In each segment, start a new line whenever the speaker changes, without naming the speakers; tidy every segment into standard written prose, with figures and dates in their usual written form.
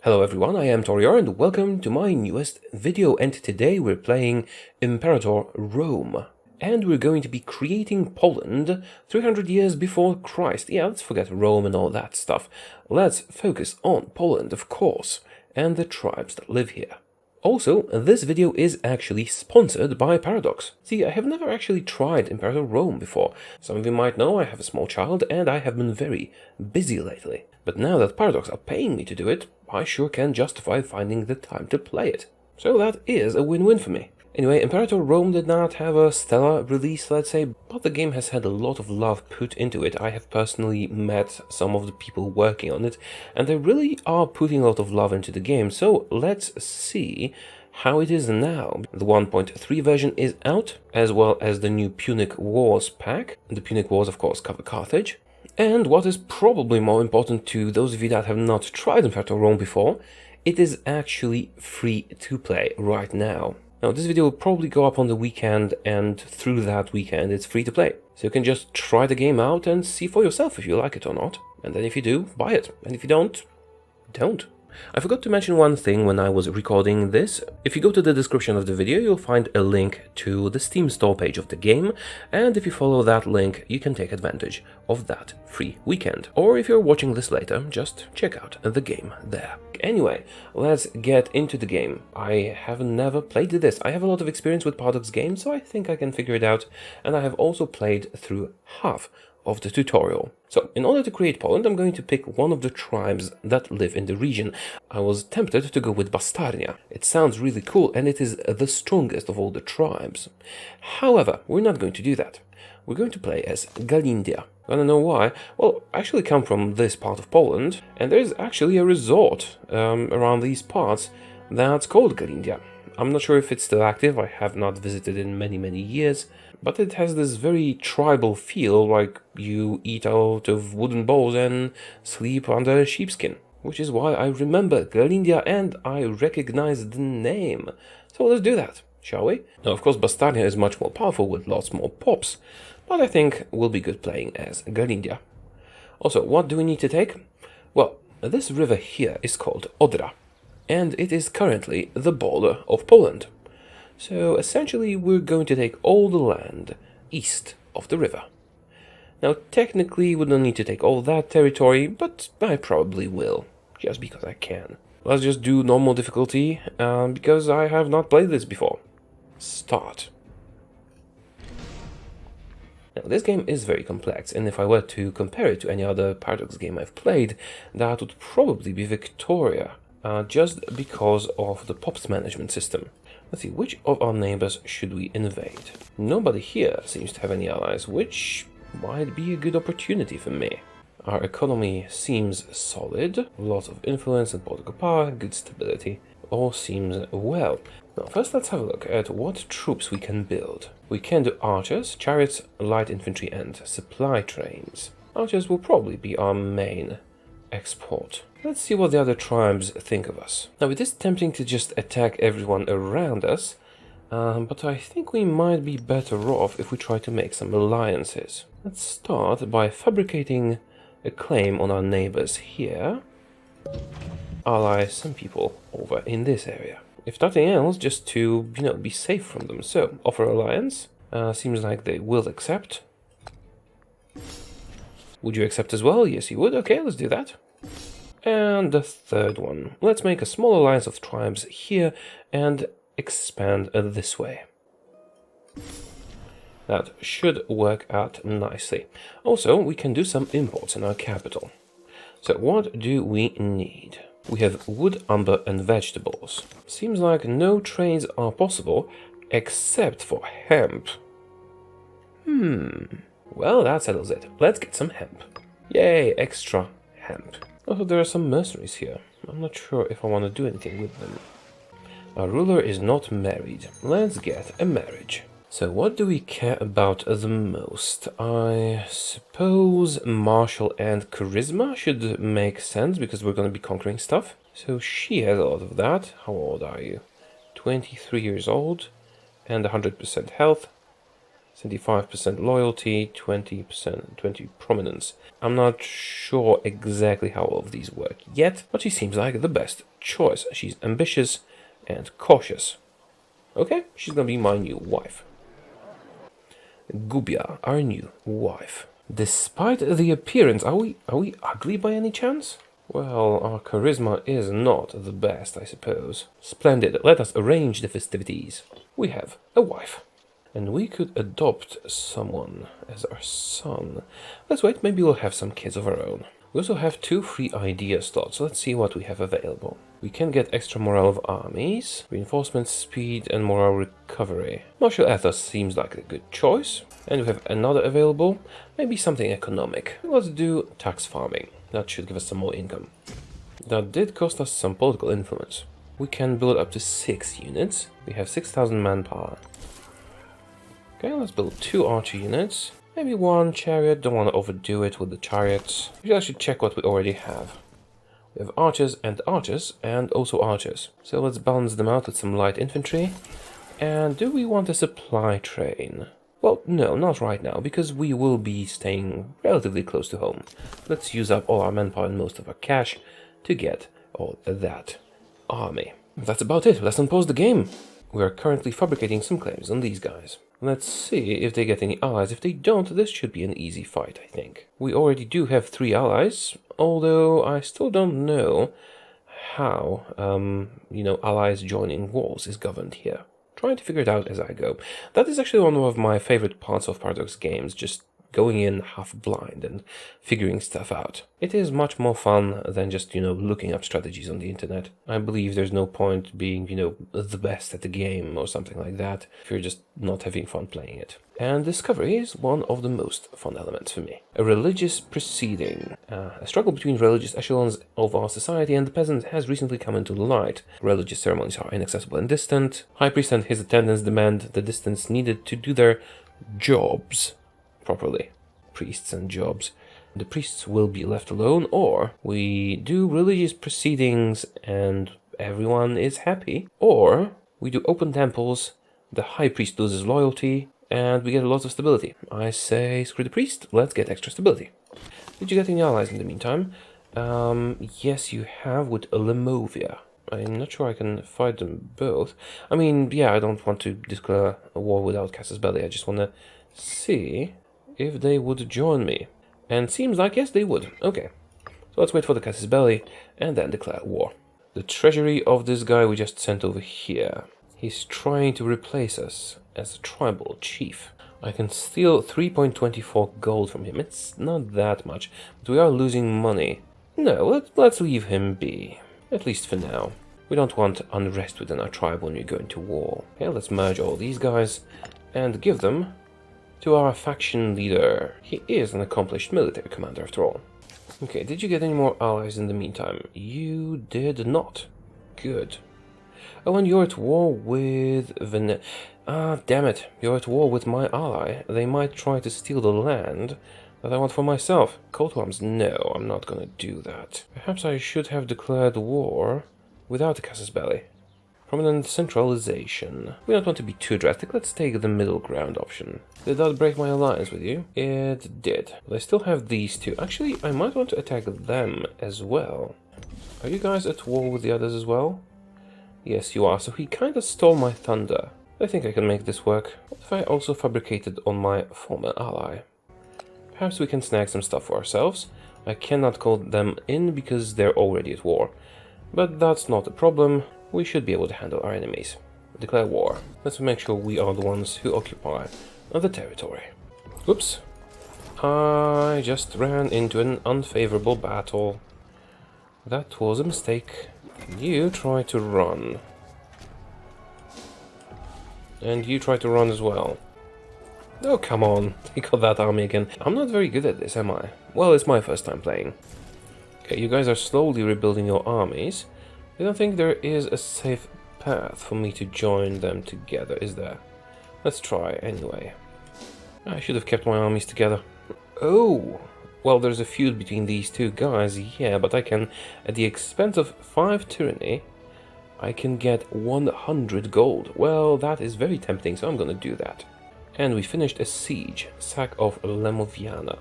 Hello everyone, I am Taureor and welcome to my newest video, and today we're playing Imperator Rome. And we're going to be creating Poland 300 years before Christ. Yeah, let's forget Rome and all that stuff. Let's focus on Poland, of course, and the tribes that live here. Also, this video is actually sponsored by Paradox. See, I have never actually tried Imperator Rome before. Some of you might know I have a small child and I have been very busy lately. But now that Paradox are paying me to do it, I sure can justify finding the time to play it. So that is a win-win for me. Anyway, Imperator Rome did not have a stellar release, let's say, but the game has had a lot of love put into it. I have personally met some of the people working on it, and they really are putting a lot of love into the game. So let's see how it is now. The 1.3 version is out, as well as the new Punic Wars pack. The Punic Wars, of course, cover Carthage. And what is probably more important to those of you that have not tried Imperator Rome before, it is actually free to play right now. Now, this video will probably go up on the weekend, and through that weekend it's free to play. So you can just try the game out and see for yourself if you like it or not. And then if you do, buy it. And if you don't, don't. I forgot to mention one thing when I was recording this. If you go to the description of the video, you'll find a link to the Steam store page of the game, and if you follow that link, you can take advantage of that free weekend. Or if you're watching this later, just check out the game there. Anyway, let's get into the game. I have never played this. I have a lot of experience with Paradox games, so I think I can figure it out, and I have also played through half of the tutorial. So, in order to create Poland, I'm going to pick one of the tribes that live in the region. I was tempted to go with Bastarnia. It sounds really cool, and it is the strongest of all the tribes. However, we're not going to do that. We're going to play as Galindia. Wanna know why? Well, I actually come from this part of Poland, and there's actually a resort around these parts that's called Galindia. I'm not sure if it's still active, I have not visited in many years, but it has this very tribal feel, like you eat out of wooden bowls and sleep under a sheepskin. Which is why I remember Galindia and I recognize the name. So let's do that, shall we? Now, of course, Bastarnia is much more powerful with lots more pops, but I think we'll be good playing as Galindia. Also, what do we need to take? Well, this river here is called Odra, and it is currently the border of Poland. So essentially we're going to take all the land east of the river. Now technically we don't need to take all that territory, but I probably will, just because I can. Let's just do normal difficulty, because I have not played this before. Start. Now this game is very complex, and if I were to compare it to any other Paradox game I've played, that would probably be Victoria. Just because of the pops management system. Let's see, which of our neighbors should we invade? Nobody here seems to have any allies, which might be a good opportunity for me. Our economy seems solid, lots of influence and political power, good stability. All seems well. Now first let's have a look at what troops we can build. We can do archers, chariots, light infantry and supply trains. Archers will probably be our main export. Let's see what the other tribes think of us. Now, it is tempting to just attack everyone around us, but I think we might be better off if we try to make some alliances. Let's start by fabricating a claim on our neighbors here. Ally some people over in this area. If nothing else, just to, be safe from them. So, offer alliance. Seems like they will accept. Would you accept as well? Yes, you would. Okay, let's do that. And the third one. Let's make a small alliance of tribes here and expand this way. That should work out nicely. Also, we can do some imports in our capital. So what do we need? We have wood, umber and vegetables. Seems like no trades are possible except for hemp. Well, that settles it. Let's get some hemp. Yay, extra hemp. Also, there are some mercenaries here. I'm not sure if I want to do anything with them. Our ruler is not married. Let's get a marriage. So what do we care about the most? I suppose martial and charisma should make sense because we're going to be conquering stuff. So she has a lot of that. How old are you? 23 years old and 100% health. 75% loyalty, 20%, 20 prominence. I'm not sure exactly how all of these work yet, but she seems like the best choice. She's ambitious and cautious. Okay, she's gonna be my new wife. Gubia, our new wife. Despite the appearance, are we ugly by any chance? Well, our charisma is not the best, I suppose. Splendid, let us arrange the festivities. We have a wife. And we could adopt someone as our son. Let's wait, maybe we'll have some kids of our own. We also have 2 free idea slots, so let's see what we have available. We can get extra morale of armies, reinforcement speed and morale recovery. Martial ethos seems like a good choice. And we have another available, maybe something economic. Let's do tax farming. That should give us some more income. That did cost us some political influence. We can build up to 6 units. We have 6,000 manpower. Okay, let's build 2 archer units. Maybe 1 chariot, don't want to overdo it with the chariots. We should check what we already have. We have archers, and also archers. So let's balance them out with some light infantry. And do we want a supply train? Well, no, not right now, because we will be staying relatively close to home. Let's use up all our manpower and most of our cash to get all that army. That's about it, let's unpause the game. We are currently fabricating some claims on these guys. Let's see if they get any allies. If they don't, this should be an easy fight, I think. We already do have 3 allies, although I still don't know how, allies joining wars is governed here. Trying to figure it out as I go. That is actually one of my favorite parts of Paradox games, just going in half blind and figuring stuff out. It is much more fun than just, looking up strategies on the internet. I believe there's no point being, the best at the game or something like that if you're just not having fun playing it. And discovery is one of the most fun elements for me. A religious proceeding. A struggle between religious echelons of our society and the peasants has recently come into light. Religious ceremonies are inaccessible and distant. High priest and his attendants demand the distance needed to do their jobs properly. Priests and jobs. The priests will be left alone, or we do religious proceedings and everyone is happy, or we do open temples, the high priest loses loyalty, and we get a lot of stability. I say screw the priest, let's get extra stability. Did you get any allies in the meantime? Yes, you have with Lemovia. I'm not sure I can fight them both. I mean, yeah, I don't want to declare a war without Casus Belli. I just want to see if they would join me. And seems like yes, they would. Okay. So let's wait for the Casus Belli and then declare war. The treasury of this guy we just sent over here. He's trying to replace us as a tribal chief. I can steal 3.24 gold from him. It's not that much, but we are losing money. No, let's leave him be. At least for now. We don't want unrest within our tribe when we go into war. Okay, let's merge all these guys and give them to our faction leader. He is an accomplished military commander after all. Okay, did you get any more allies in the meantime? You did not. Good. Oh, and you're at war with damn it. You're at war with my ally. They might try to steal the land that I want for myself. Coat of arms? No, I'm not gonna do that. Perhaps I should have declared war without the Casus Belli. Prominent centralization. We don't want to be too drastic, let's take the middle ground option. Did that break my alliance with you? It did. But I still have these 2. Actually, I might want to attack them as well. Are you guys at war with the others as well? Yes, you are, so he kind of stole my thunder. I think I can make this work. What if I also fabricated on my former ally? Perhaps we can snag some stuff for ourselves. I cannot call them in because they're already at war. But that's not a problem. We should be able to handle our enemies. Declare war. Let's make sure we are the ones who occupy the territory. Oops. I just ran into an unfavorable battle. That was a mistake. You try to run. And you try to run as well. Oh, come on. Take out that army again. I'm not very good at this, am I? Well, it's my first time playing. Okay, you guys are slowly rebuilding your armies. I don't think there is a safe path for me to join them together, is there? Let's try anyway. I should have kept my armies together. Oh! Well, there's a feud between these 2 guys, yeah, but I can, at the expense of 5 tyranny, I can get 100 gold. Well, that is very tempting, so I'm gonna do that. And we finished a siege, sack of Lemoviana.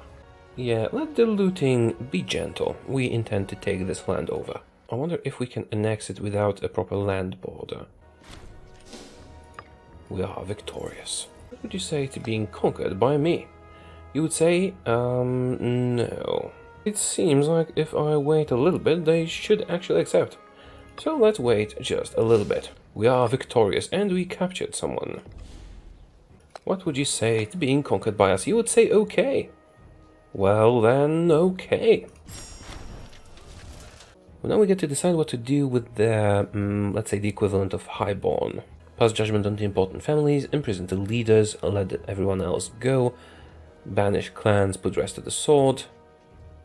Yeah, let the looting be gentle. We intend to take this land over. I wonder if we can annex it without a proper land border. We are victorious. What would you say to being conquered by me? You would say, no. It seems like if I wait a little bit, they should actually accept. So let's wait just a little bit. We are victorious and we captured someone. What would you say to being conquered by us? You would say okay. Well then, okay. Well, now we get to decide what to do with the, let's say, the equivalent of highborn. Pass judgment on the important families, imprison the leaders, let everyone else go, banish clans, put rest to the sword,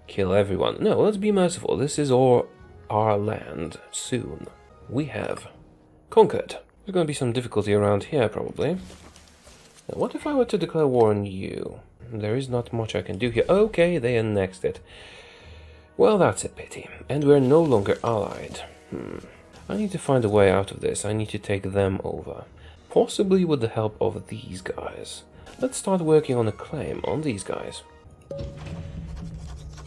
kill everyone. No, let's be merciful. This is our land soon. We have conquered. There's going to be some difficulty around here, probably. Now, what if I were to declare war on you? There is not much I can do here. Okay, they annexed it. Well, that's a pity. And we're no longer allied. I need to find a way out of this. I need to take them over. Possibly with the help of these guys. Let's start working on a claim on these guys.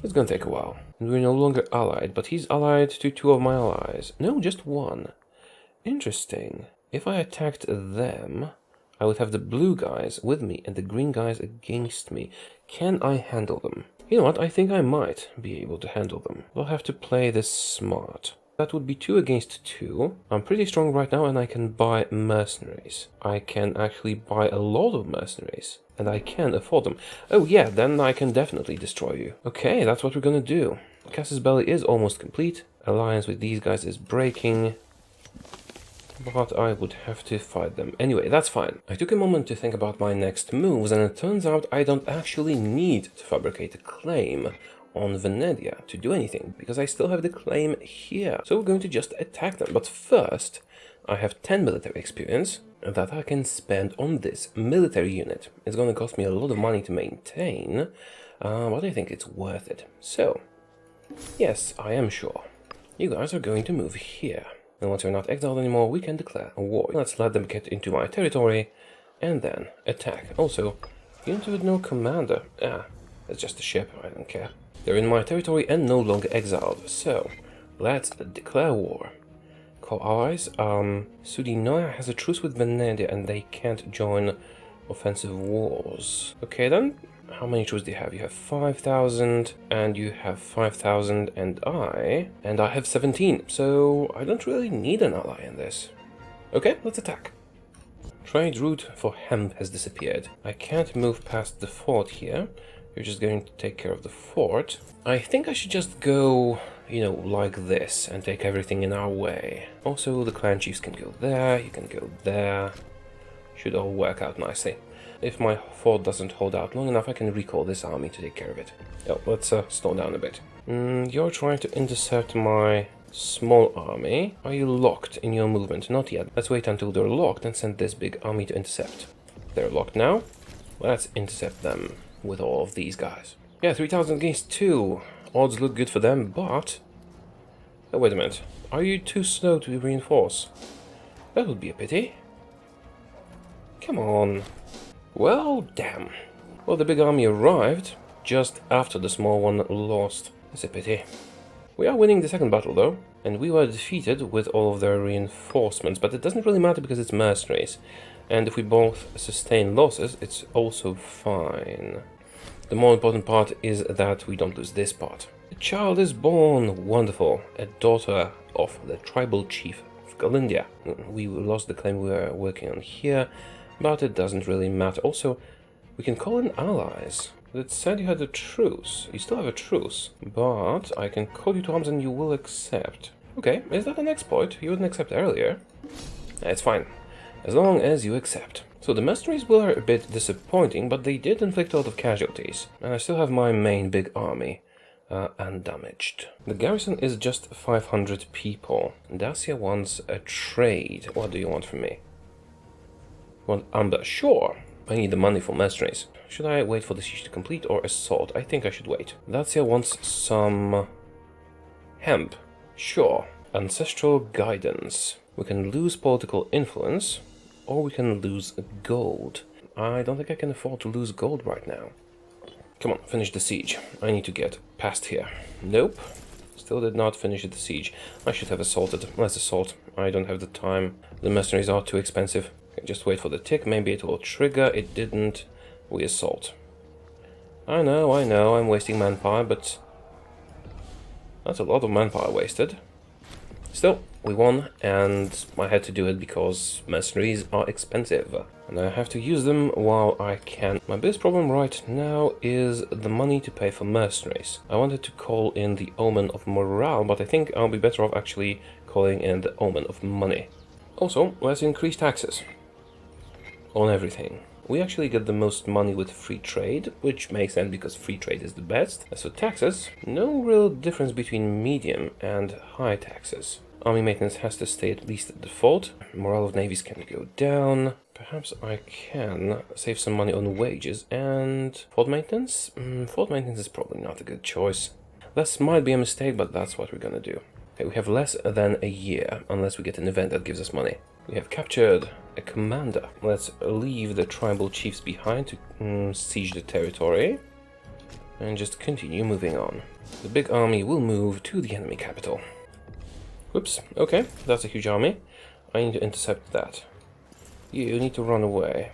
It's gonna take a while. And we're no longer allied, but he's allied to 2 of my allies. No, just 1. Interesting. If I attacked them, I would have the blue guys with me and the green guys against me. Can I handle them? You know what, I think I might be able to handle them. I'll have to play this smart. That would be 2 against 2. I'm pretty strong right now and I can buy mercenaries. I can actually buy a lot of mercenaries. And I can afford them. Oh yeah, then I can definitely destroy you. Okay, that's what we're gonna do. Casus Belli is almost complete. Alliance with these guys is breaking. But I would have to fight them. Anyway, that's fine. I took a moment to think about my next moves, and it turns out I don't actually need to fabricate a claim on Venedia to do anything, because I still have the claim here. So we're going to just attack them. But first, I have 10 military experience that I can spend on this military unit. It's going to cost me a lot of money to maintain, but I think it's worth it. So, yes, I am sure. You guys are going to move here. And once we're not exiled anymore, we can declare a war. Let's let them get into my territory, and then attack. Also, unit with no commander. It's just a ship, I don't care. They're in my territory and no longer exiled, so let's declare war. Call allies. Sudinoya has a truce with Venedia and they can't join offensive wars. Okay then, how many troops do you have? You have 5,000 and you have 5,000 and I have 17, so I don't really need an ally in this. Okay, let's attack. Trade route for hemp has disappeared. I can't move past the fort here. You're just going to take care of the fort. I think I should just go, you know, like this and take everything in our way. Also, the clan chiefs can go there, you can go there. Should all work out nicely. If my fort doesn't hold out long enough, I can recall this army to take care of it. Oh, let's slow down a bit. You're trying to intercept my small army. Are you locked in your movement? Not yet. Let's wait until they're locked and send this big army to intercept. They're locked now. Let's intercept them with all of these guys. Yeah, 3,000 against 2. Odds look good for them, but... Oh, wait a minute. Are you too slow to reinforce? That would be a pity. Come on. Well, damn. Well, the big army arrived just after the small one lost. It's a pity. We are winning the second battle, though, and we were defeated with all of their reinforcements, but it doesn't really matter because it's mercenaries. And if we both sustain losses, it's also fine. The more important part is that we don't lose this part. A child is born. Wonderful. A daughter of the tribal chief of Galindia. We lost the claim we were working on here, but it doesn't really matter. Also, we can call in allies. It said you had a truce. You still have a truce, but I can call you to arms and you will accept. Okay, is that an exploit? You wouldn't accept earlier. It's fine. As long as you accept. So the mercenaries were a bit disappointing, but they did inflict a lot of casualties. And I still have my main big army undamaged. The garrison is just 500 people. Dacia wants a trade. What do you want from me? Want amber? Sure. I need the money for mercenaries. Should I wait for the siege to complete or assault? I think I should wait. Dacia wants some hemp. Sure. Ancestral guidance. We can lose political influence, or we can lose gold. I don't think I can afford to lose gold right now. Come on, finish the siege. I need to get past here. Nope. Still did not finish the siege. I should have assaulted. Let's assault. I don't have the time. The mercenaries are too expensive. Okay, just wait for the tick. Maybe it will trigger. It didn't. We assault. I know, I'm wasting manpower, but that's a lot of manpower wasted. Still, we won, and I had to do it because mercenaries are expensive, and I have to use them while I can. My biggest problem right now is the money to pay for mercenaries. I wanted to call in the Omen of Morale, but I think I'll be better off actually calling in the Omen of Money. Also, let's increase taxes on everything. We actually get the most money with free trade, which makes sense because free trade is the best. As for taxes, no real difference between medium and high taxes. Army maintenance has to stay at least at default. Morale of navies can go down. Perhaps I can save some money on wages and fort maintenance. Fort maintenance is probably not a good choice. This might be a mistake, but that's what we're gonna do. Okay, we have less than a year, unless we get an event that gives us money. We have captured a commander. Let's leave the tribal chiefs behind to siege the territory and just continue moving on. The big army will move to the enemy capital. Whoops, okay, that's a huge army. I need to intercept that. You need to run away.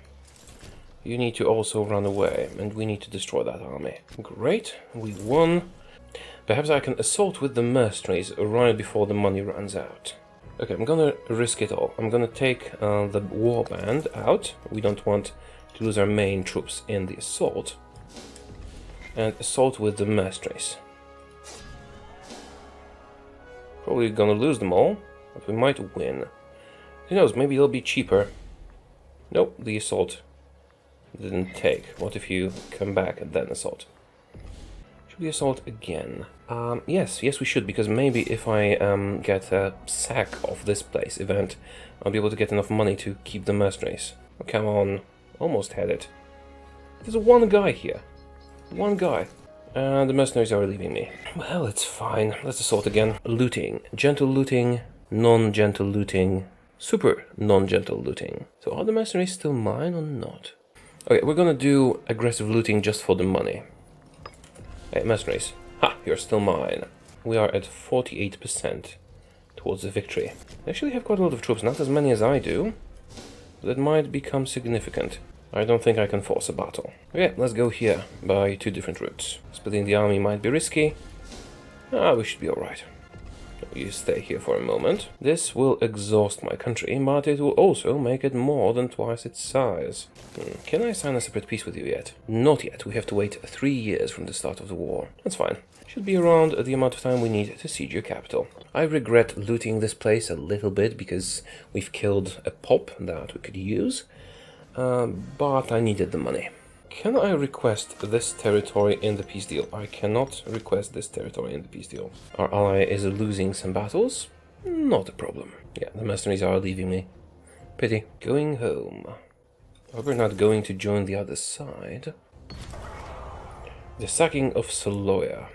You need to also run away, and we need to destroy that army. Great, we won. Perhaps I can assault with the mercenaries right before the money runs out. Okay, I'm gonna risk it all. I'm gonna take the warband out. We don't want to lose our main troops in the assault. And assault with the mercenaries. Probably gonna lose them all, but we might win. Who knows, maybe it'll be cheaper. Nope, the assault didn't take. What if you come back and then assault? Should we assault again? Yes, we should, because maybe if I get a sack of this place event, I'll be able to get enough money to keep the mercenaries. Oh, come on, almost had it. There's one guy here. One guy. The mercenaries are leaving me. Well, it's fine. Let's assault again. Looting. Gentle looting, non-gentle looting, super non-gentle looting. So are the mercenaries still mine or not? Okay, we're gonna do aggressive looting just for the money. Hey, mercenaries. Ha! You're still mine. We are at 48% towards the victory. They actually have quite a lot of troops, not as many as I do. But it might become significant. I don't think I can force a battle. Okay, let's go here by two different routes. Splitting the army might be risky. We should be alright. You stay here for a moment. This will exhaust my country, but it will also make it more than twice its size. Can I sign a separate peace with you yet? Not yet. We have to wait 3 years from the start of the war. That's fine. Should be around the amount of time we need to siege your capital. I regret looting this place a little bit because we've killed a pop that we could use, but I needed the money. Can I request this territory in the peace deal? I cannot request this territory in the peace deal. Our ally is losing some battles. Not a problem. Yeah, the mercenaries are leaving me. Pity. Going home. However, not going to join the other side. The sacking of Saloia.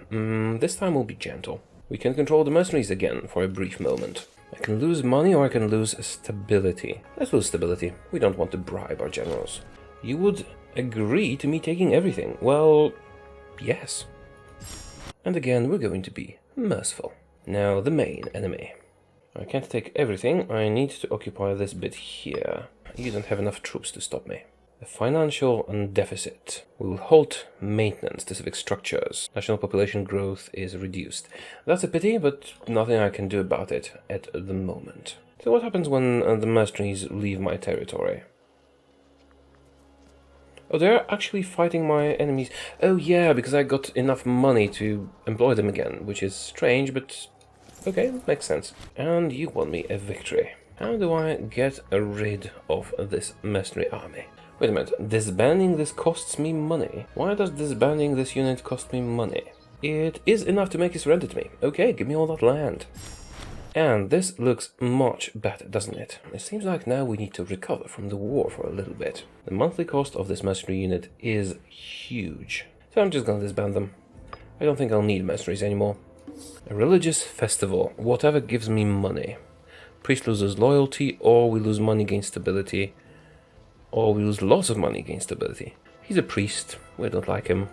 This time will be gentle. We can control the mercenaries again for a brief moment. I can lose money or I can lose stability. Let's lose stability. We don't want to bribe our generals. You would agree to me taking everything? Well, yes. And again, we're going to be merciful. Now, the main enemy. I can't take everything. I need to occupy this bit here. You don't have enough troops to stop me. The financial deficit will halt maintenance to civic structures. National population growth is reduced. That's a pity, but nothing I can do about it at the moment. So what happens when the mercenaries leave my territory? Oh, they're actually fighting my enemies. Oh yeah, because I got enough money to employ them again, which is strange, but okay, makes sense. And you won me a victory. How do I get rid of this mercenary army? Wait a minute, disbanding this costs me money. Why does disbanding this unit cost me money? It is enough to make it surrender to me. Okay, give me all that land. And this looks much better, doesn't it? It seems like now we need to recover from the war for a little bit. The monthly cost of this mercenary unit is huge. So I'm just gonna disband them. I don't think I'll need mercenaries anymore. A religious festival, whatever gives me money. Priest loses loyalty, or we lose money, gain stability. or we lose lots of money gain stability. He's a priest, we don't like him.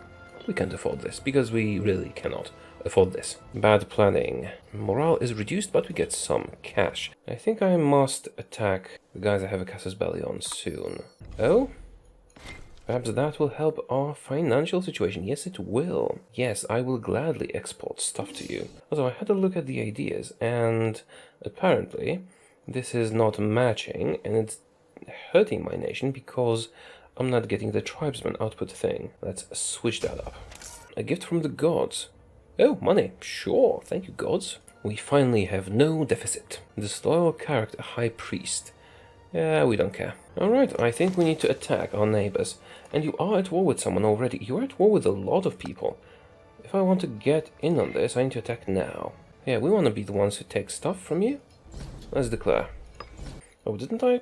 We can't afford this, because we really cannot afford this. Bad planning. Morale is reduced, but we get some cash. I think I must attack the guys that have a casus belli on soon. Oh? Perhaps that will help our financial situation. Yes, it will. Yes, I will gladly export stuff to you. Also, I had a look at the ideas, and apparently this is not matching, and it's hurting my nation because I'm not getting the tribesman output thing. Let's switch that up. A gift from the gods. Oh, money. Sure, thank you, gods. We finally have no deficit. Disloyal character, high priest. Yeah, we don't care. Alright, I think we need to attack our neighbors. And you are at war with someone already. You're at war with a lot of people. If I want to get in on this, I need to attack now. Yeah, we want to be the ones who take stuff from you. Let's declare. Oh, didn't I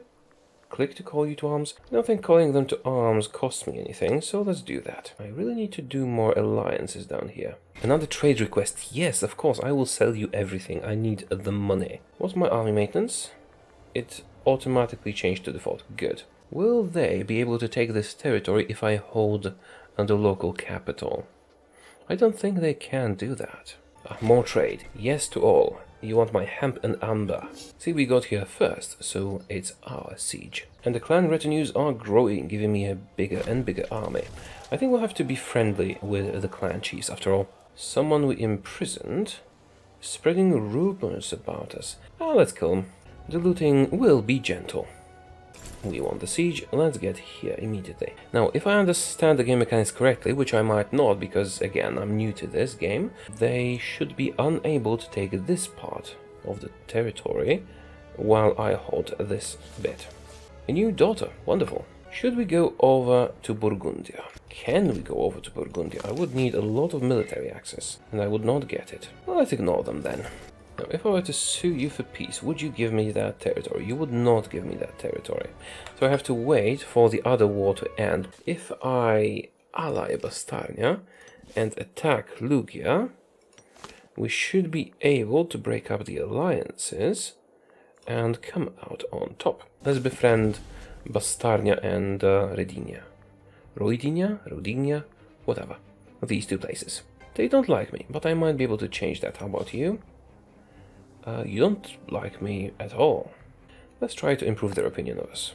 click to call you to arms? I don't think calling them to arms costs me anything, so let's do that. I really need to do more alliances down here. Another trade request. Yes, of course, I will sell you everything. I need the money. What's my army maintenance? It automatically changed to default. Good. Will they be able to take this territory if I hold the local capital? I don't think they can do that. More trade. Yes to all. You want my hemp and amber. See, we got here first, so it's our siege. And the clan retinues are growing, giving me a bigger and bigger army. I think we'll have to be friendly with the clan chiefs after all. Someone we imprisoned, spreading rumors about us. Let's kill him. The looting will be gentle. We want the siege, let's get here immediately. Now, if I understand the game mechanics correctly, which I might not because, again, I'm new to this game, they should be unable to take this part of the territory while I hold this bit. A new daughter, wonderful. Should we go over to Burgundia? Can we go over to Burgundia? I would need a lot of military access, and I would not get it. Well, let's ignore them then. Now, if I were to sue you for peace, would you give me that territory? You would not give me that territory. So I have to wait for the other war to end. If I ally Bastarnia and attack Lugia, we should be able to break up the alliances and come out on top. Let's befriend Bastarnia and Redinia. Rodinia, whatever. These two places. They don't like me, but I might be able to change that. How about you? You don't like me at all. Let's try to improve their opinion of us.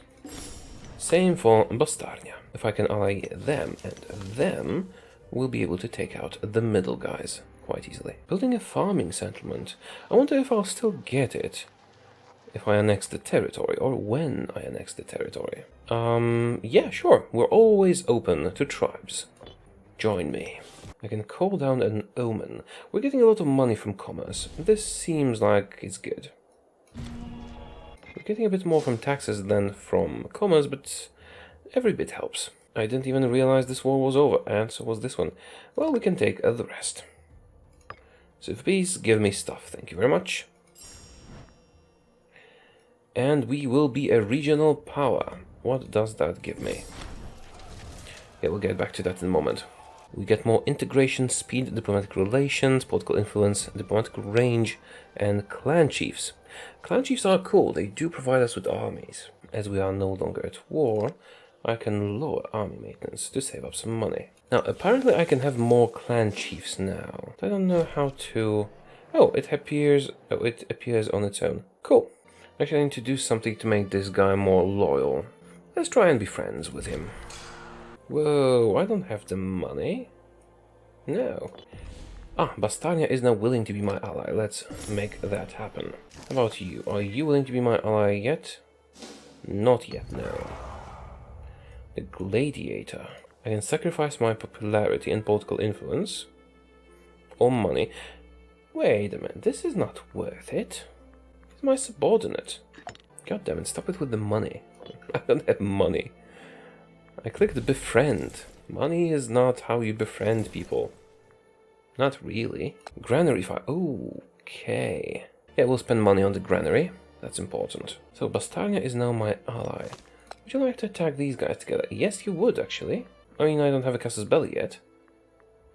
Same for Bastarnia. If I can ally them and them, we'll be able to take out the middle guys quite easily. Building a farming settlement. I wonder if I'll still get it if I annex the territory, or when I annex the territory. Yeah, sure. We're always open to tribes. Join me. I can call down an omen. We're getting a lot of money from commerce. This seems like it's good. We're getting a bit more from taxes than from commerce, but every bit helps. I didn't even realize this war was over, and so was this one. Well, we can take the rest. So for peace, give me stuff. Thank you very much. And we will be a regional power. What does that give me? Yeah, we'll get back to that in a moment. We get more integration, speed, diplomatic relations, political influence, diplomatic range, and clan chiefs. Clan chiefs are cool, they do provide us with armies. As we are no longer at war, I can lower army maintenance to save up some money. Now, apparently I can have more clan chiefs now. I don't know how to... Oh, it appears on its own. Cool. Actually, I need to do something to make this guy more loyal. Let's try and be friends with him. Whoa, I don't have the money. No. Bastarnia is now willing to be my ally. Let's make that happen. How about you? Are you willing to be my ally yet? Not yet, no. The Gladiator. I can sacrifice my popularity and political influence. Or money. Wait a minute, this is not worth it. He's my subordinate. God damn it, stop it with the money. I don't have money. I clicked befriend. Money is not how you befriend people. Not really. Granary fire. Okay. Yeah, we'll spend money on the granary. That's important. So Bastarnia is now my ally. Would you like to attack these guys together? Yes, you would, actually. I mean, I don't have a casus belli yet.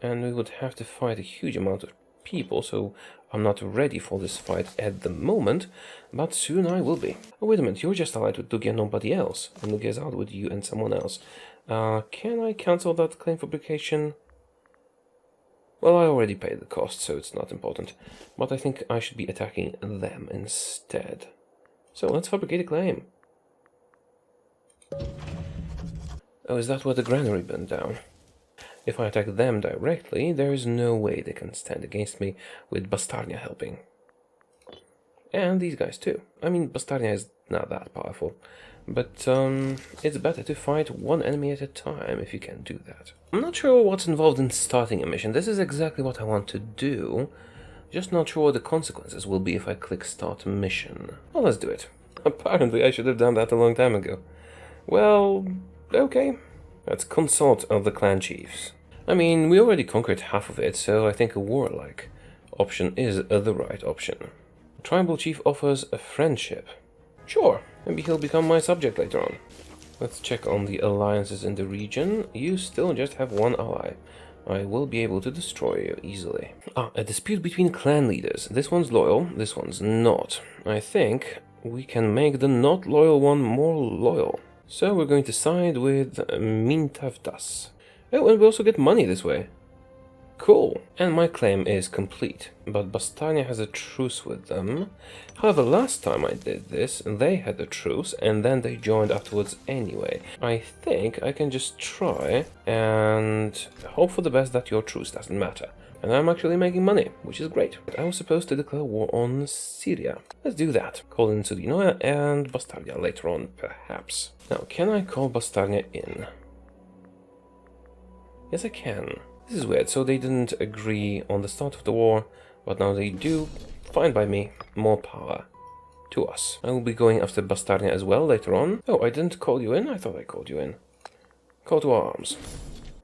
And we would have to fight a huge amount of people, so I'm not ready for this fight at the moment, but soon I will be. Oh, wait a minute, you're just allied with Lugia and nobody else. And Lugia's allied with you and someone else. Can I cancel that claim fabrication? Well, I already paid the cost, so it's not important. But I think I should be attacking them instead. So let's fabricate a claim. Oh, is that what the granary burned down? If I attack them directly, there is no way they can stand against me with Bastarnia helping. And these guys too. I mean, Bastarnia is not that powerful. But it's better to fight one enemy at a time if you can do that. I'm not sure what's involved in starting a mission. This is exactly what I want to do. Just not sure what the consequences will be if I click start mission. Well, let's do it. Apparently I should have done that a long time ago. Well, okay. Let's consult the clan chiefs. I mean, we already conquered half of it, so I think a warlike option is the right option. The tribal chief offers a friendship. Sure, maybe he'll become my subject later on. Let's check on the alliances in the region. You still just have one ally. I will be able to destroy you easily. A dispute between clan leaders. This one's loyal, this one's not. I think we can make the not loyal one more loyal. So we're going to side with Mintavdas. Oh, and we also get money this way. Cool. And my claim is complete. But Bastarnia has a truce with them. However, last time I did this, they had a truce, and then they joined afterwards anyway. I think I can just try and hope for the best that your truce doesn't matter. And I'm actually making money, which is great. I was supposed to declare war on Syria. Let's do that. Call in Sudinoia and Bastarnia later on, perhaps. Now, can I call Bastarnia in? Yes, I can. This is weird. So they didn't agree on the start of the war, but now they do. Fine by me. More power to us. I will be going after Bastarnia as well later on. Oh, I didn't call you in? I thought I called you in. Call to arms.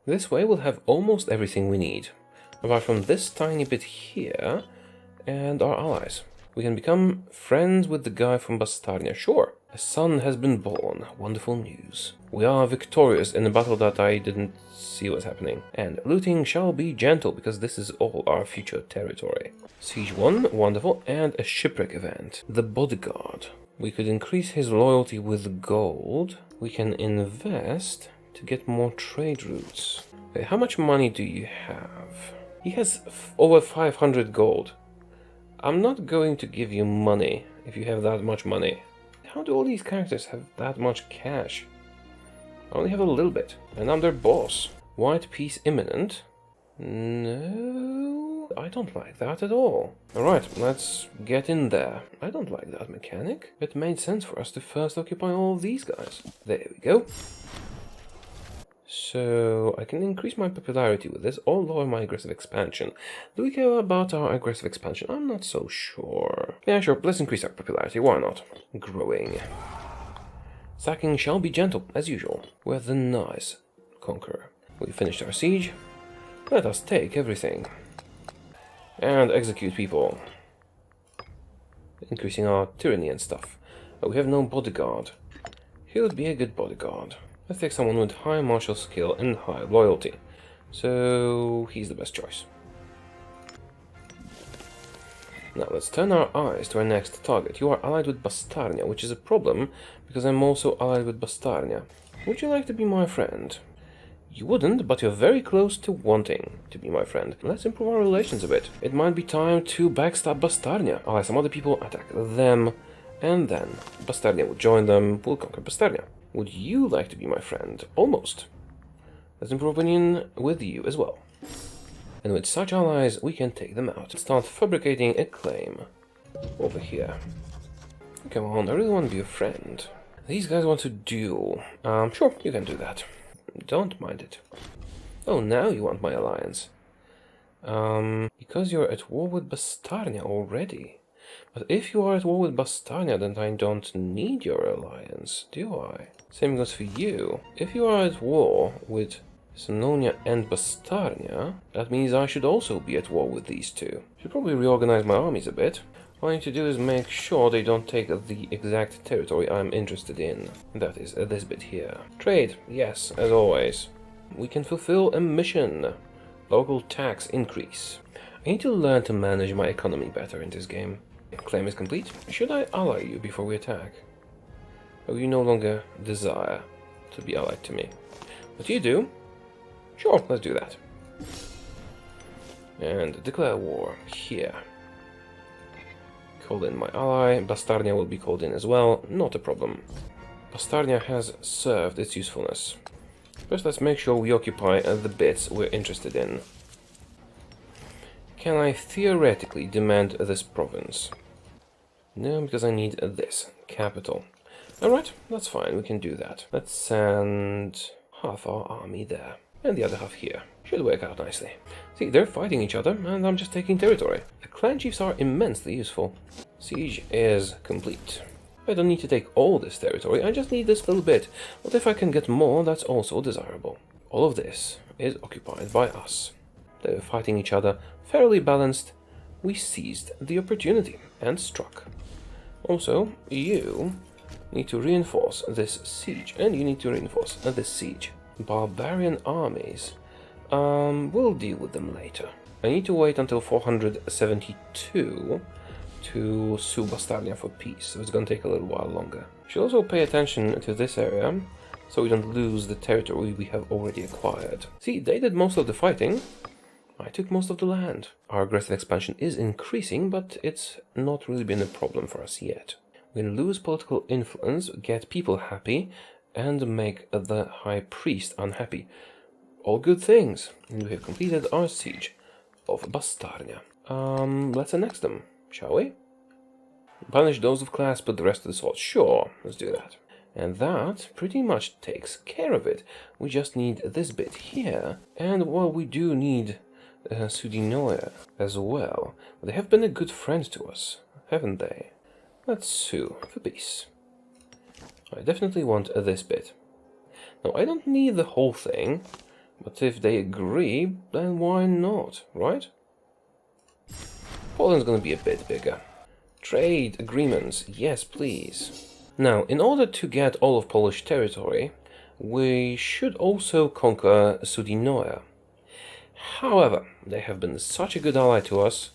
This way we'll have almost everything we need. Apart from this tiny bit here, and our allies. We can become friends with the guy from Bastarnia, sure. A son has been born, wonderful news. We are victorious in a battle that I didn't see was happening. And looting shall be gentle, because this is all our future territory. Siege 1, wonderful, and a shipwreck event. The bodyguard. We could increase his loyalty with gold. We can invest to get more trade routes. Okay, how much money do you have? He has over 500 gold. I'm not going to give you money if you have that much money. How do all these characters have that much cash? I only have a little bit, and I'm their boss. White peace imminent? No, I don't like that at all. Alright, let's get in there. I don't like that mechanic. It made sense for us to first occupy all of these guys. There we go. So I can increase my popularity with this or lower my aggressive expansion. Do we care about our aggressive expansion? I'm not so sure. Yeah, sure, let's increase our popularity, why not? Growing. Sacking shall be gentle, as usual. We're the nice conqueror. We finished our siege. Let us take everything. And execute people. Increasing our tyranny and stuff. But we have no bodyguard. He would be a good bodyguard. Let's take someone with high martial skill and high loyalty. So he's the best choice. Now let's turn our eyes to our next target. You are allied with Bastarnia, which is a problem because I'm also allied with Bastarnia. Would you like to be my friend? You wouldn't, but you're very close to wanting to be my friend. Let's improve our relations a bit. It might be time to backstab Bastarnia. Ally some other people, attack them, and then Bastarnia will join them, we'll conquer Bastarnia. Would you like to be my friend? Almost. Let's improve opinion with you as well. And with such allies, we can take them out. Start fabricating a claim. Over here. Come on, I really want to be a friend. These guys want to duel. Sure, you can do that. Don't mind it. Oh, now you want my alliance. Because you're at war with Bastarnia already. But if you are at war with Bastarnia, then I don't need your alliance, do I? Same goes for you. If you are at war with Senonia and Bastarnia, that means I should also be at war with these two. Should probably reorganize my armies a bit. All I need to do is make sure they don't take the exact territory I'm interested in. That is this bit here. Trade, yes, as always. We can fulfill a mission. Local tax increase. I need to learn to manage my economy better in this game. Claim is complete. Should I ally you before we attack? Or you no longer desire to be allied to me? But you do. Sure, let's do that. And declare war here. Call in my ally. Bastarnia will be called in as well. Not a problem. Bastarnia has served its usefulness. First, let's make sure we occupy the bits we're interested in. Can I theoretically demand this province? No, because I need this. Capital. Alright, that's fine, we can do that. Let's send half our army there. And the other half here. Should work out nicely. See, they're fighting each other, and I'm just taking territory. The clan chiefs are immensely useful. Siege is complete. I don't need to take all this territory, I just need this little bit. But if I can get more, that's also desirable. All of this is occupied by us. They were fighting each other, fairly balanced. We seized the opportunity and struck. Also, you need to reinforce this siege, and you need to reinforce this siege. Barbarian armies. We'll deal with them later. I need to wait until 472 to sue Bastarnia for peace, so it's gonna take a little while longer. Should also pay attention to this area, so we don't lose the territory we have already acquired. See, they did most of the fighting. I took most of the land. Our aggressive expansion is increasing, but it's not really been a problem for us yet. We're gonna lose political influence, get people happy, and make the High Priest unhappy. All good things. We have completed our siege of Bastarnia. Let's annex them, shall we? Punish those of class, put the rest of the sword. Sure, let's do that. And that pretty much takes care of it. We just need this bit here. And, well, we do need Sudinoia as well. They have been a good friend to us, haven't they? Let's sue for peace. I definitely want this bit. Now, I don't need the whole thing, but if they agree, then why not, right? Poland's gonna be a bit bigger. Trade agreements, yes please. Now, in order to get all of Polish territory, we should also conquer Sudinoia. However, they have been such a good ally to us,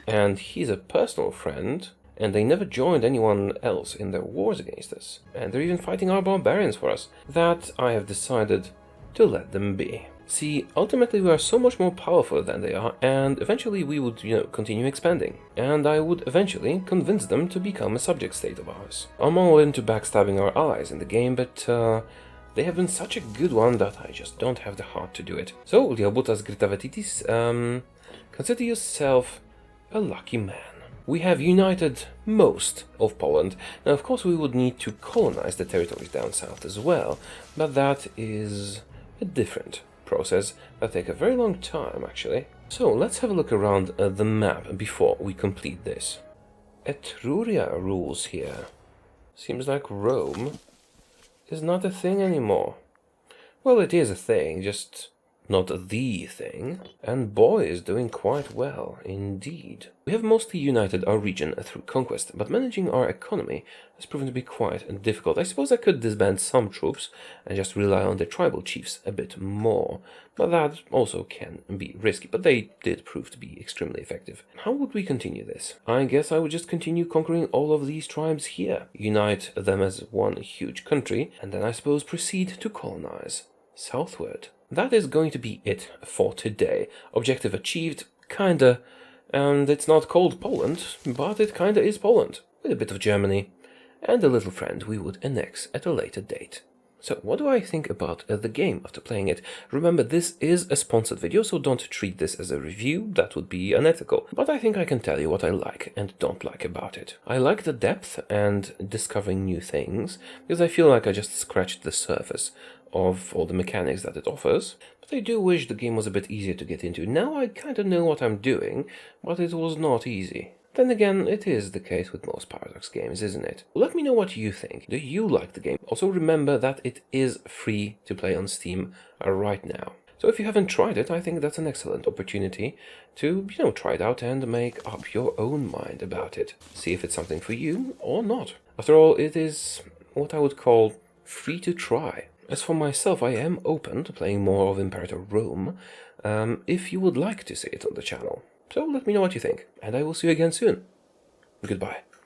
and he's a personal friend, and they never joined anyone else in their wars against us, and they're even fighting our barbarians for us, that I have decided to let them be. See, ultimately we are so much more powerful than they are, and eventually we would, continue expanding. And I would eventually convince them to become a subject state of ours. I'm all into backstabbing our allies in the game, but they have been such a good one that I just don't have the heart to do it. So, Liabutas Gritavetitis, consider yourself a lucky man. We have united most of Poland. Now, of course, we would need to colonize the territories down south as well, but that is a different process that take a very long time, actually. So, let's have a look around the map before we complete this. Etruria rules here. Seems like Rome is not a thing anymore. Well, it is a thing, just not the thing, and boy is doing quite well indeed. We have mostly united our region through conquest, but managing our economy has proven to be quite difficult. I suppose I could disband some troops and just rely on the tribal chiefs a bit more, but that also can be risky, but they did prove to be extremely effective. How would we continue this? I guess I would just continue conquering all of these tribes here, unite them as one huge country, and then I suppose proceed to colonize southward. That is going to be it for today. Objective achieved, kinda. And it's not called Poland, but it kinda is Poland, with a bit of Germany, and a little friend we would annex at a later date. So, what do I think about the game after playing it? Remember, this is a sponsored video, so don't treat this as a review, that would be unethical. But I think I can tell you what I like and don't like about it. I like the depth and discovering new things, because I feel like I just scratched the surface of all the mechanics that it offers, but I do wish the game was a bit easier to get into. Now I kind of know what I'm doing, but it was not easy. Then again, it is the case with most Paradox games, isn't it? Let me know what you think. Do you like the game? Also remember that it is free to play on Steam right now. So if you haven't tried it, I think that's an excellent opportunity to, try it out and make up your own mind about it. See if it's something for you or not. After all, it is what I would call free to try. As for myself, I am open to playing more of Imperator Rome, if you would like to see it on the channel. So let me know what you think, and I will see you again soon. Goodbye.